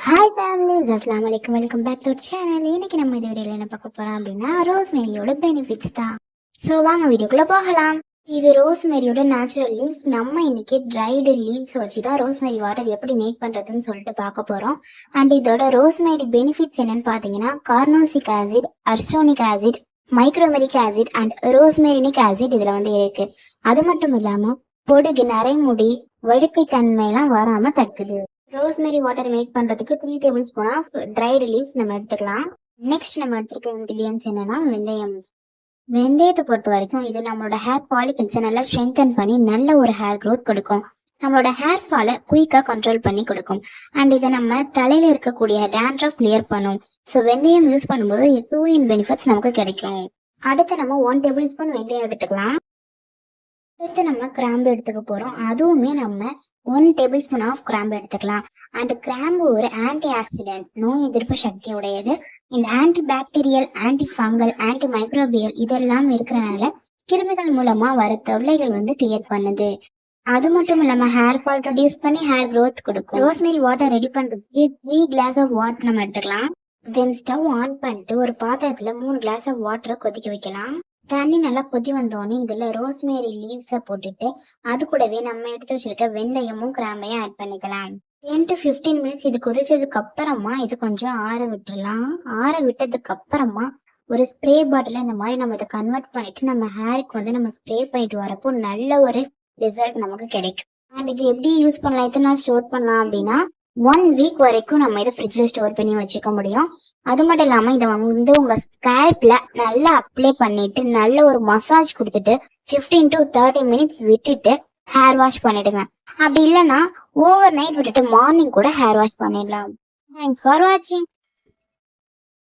Hi families, அஸ்ஸலாமு அலைக்கும். Welcome back to channel. இன்னைக்கு நம்ம இந்த வீடியோவில் என்ன பார்க்க போகிறோம் அப்படின்னா ரோஸ்மேரியோட பெனிஃபிட்ஸ் தான். ஸோ வாங்க வீடியோக்குள்ளே போகலாம். இது ரோஸ்மேரியோட நேச்சுரல் லீவ்ஸ். நம்ம இன்னைக்கு ட்ரைடு லீவ்ஸ் வச்சு தான் ரோஸ்மேரி வாட்டர் எப்படி மேக் பண்ணுறதுன்னு சொல்லிட்டு பார்க்க போகிறோம். அண்ட் இதோட ரோஸ்மேரி பெனிஃபிட்ஸ் என்னன்னு பார்த்தீங்கன்னா carnosic acid, ursolic acid, micromeric acid and rosmarinic acid இதில் வந்து இருக்கு. அது மட்டும் இல்லாமல் பொடுகு, நரைமுடி, வழுக்கை தன்மையெல்லாம் வராமல் தடுக்குது. ரோஸ்மெரி வாட்டர் மேக் பண்றதுக்கு 3 tablespoon of dried leaves நம்ம எடுத்துக்கலாம். நெக்ஸ்ட் நம்ம எடுத்துருக்க இன்கிரிடியன்ஸ் என்னன்னா வெந்தயம். வெந்தயத்தை பொறுத்த வரைக்கும் இது நம்மளோட ஹேர் ஃபாலிகல்ஸை நல்லா ஸ்ட்ரென்தன் பண்ணி நல்ல ஒரு ஹேர் க்ரோத் கொடுக்கும். நம்மளோட ஹேர் ஃபாலை குயிக்காக கண்ட்ரோல் பண்ணி கொடுக்கும். அண்ட் இதை நம்ம தலையில இருக்கக்கூடிய டேண்ட்ரஃப் கிளியர் பண்ணும். ஸோ வெந்தயம் யூஸ் பண்ணும்போது 2 in பெனிஃபிட்ஸ் நமக்கு கிடைக்கும். அடுத்து நம்ம 1 டேபிள் ஸ்பூன் வெந்தயம் எடுத்துக்கலாம். அடுத்து நம்ம கிராம்பு எடுத்துக்க போறோம். அதுவுமே நம்ம 1 டேபிள் ஸ்பூன் ஆஃப் கிராம்பு எடுத்துக்கலாம். அண்ட் கிராம்பு ஒரு ஆன்டி ஆக்சிடென்ட், நோய் எதிர்ப்பு சக்தி உடையது. இந்த anti bacterial, anti fungal, anti microbial இதெல்லாம் இருக்கிறனால கிருமிகள் மூலமா வர தொல்லைகள் வந்து கிளியர் பண்ணுது. அது மட்டும் இல்லாம ஹேர் ஃபால் ரெடியூஸ் பண்ணி ஹேர் க்ரோத் கொடுக்கும். ரோஸ்மெரி வாட்டர் ரெடி பண்றதுக்கு 3 கிளாஸ் ஆஃப் வாட்டர் நம்ம எடுத்துக்கலாம். தென் ஸ்டவ் ஆன் பண்ணிட்டு ஒரு பாத்திரத்துல 3 கிளாஸ் ஆஃப் வாட்டரை கொதிக்க வைக்கலாம். தண்ணி நல்லா கொதி வந்தோடனே இதுல ரோஸ்மேரி லீவ்ஸை போட்டுட்டு அது கூடவே நம்ம எடுத்து வச்சிருக்க வெந்தயமும் கிராம்பையும் ஆட் பண்ணிக்கலாம். 10 to 15 மினிட்ஸ் இது கொதிச்சதுக்கு அப்புறமா இது கொஞ்சம் ஆற விட்டுறலாம். ஆற விட்டதுக்கு அப்புறமா ஒரு ஸ்ப்ரே பாட்டில இந்த மாதிரி நம்ம இதை கன்வெர்ட் பண்ணிட்டு நம்ம ஹேருக்கு வந்து நம்ம ஸ்ப்ரே பண்ணிட்டு வரப்போ நல்ல ஒரு ரிசல்ட் நமக்கு கிடைக்கும். அண்ட் இது எப்படி யூஸ் பண்ணலாம், எத்தனை நாள் ஸ்டோர் பண்ணலாம் அப்படின்னா 1 வீக் வரைக்கும் நம்ம இதை ஃப்ரிட்ஜில் ஸ்டோர் பண்ணி வச்சுக்க முடியும். அது மட்டும் இல்லாமல் இதை வந்து உங்கள் ஸ்கேல்ப்ல நல்லா அப்ளை பண்ணிட்டு நல்ல ஒரு மசாஜ் கொடுத்துட்டு 15 to 30 மினிட்ஸ் விட்டுட்டு ஹேர் வாஷ் பண்ணிடுங்க. அப்படி இல்லைன்னா ஓவர் நைட் விட்டுட்டு மார்னிங் கூட ஹேர் வாஷ் பண்ணிடலாம். தேங்க்ஸ் ஃபார் வாட்சிங்.